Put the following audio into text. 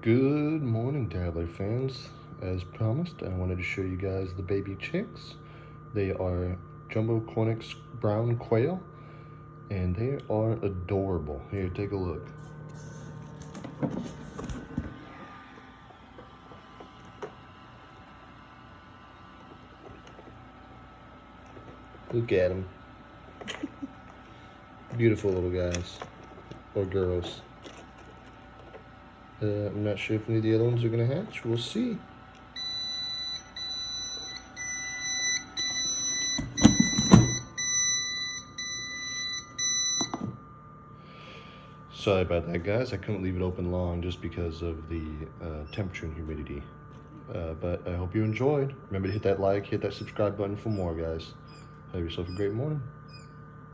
Good morning, Dabbler fans. As promised, I wanted to show you guys the baby chicks. They are Jumbo Cornix brown quail, and they are adorable. Here, take a look. Look at them. Beautiful little guys, or girls. I'm not sure if any of the other ones are gonna hatch. We'll see. Sorry about that, guys. I couldn't leave it open long just because of the temperature and humidity. But I hope you enjoyed. Remember to hit that like, hit that subscribe button for more, guys. Have yourself a great morning.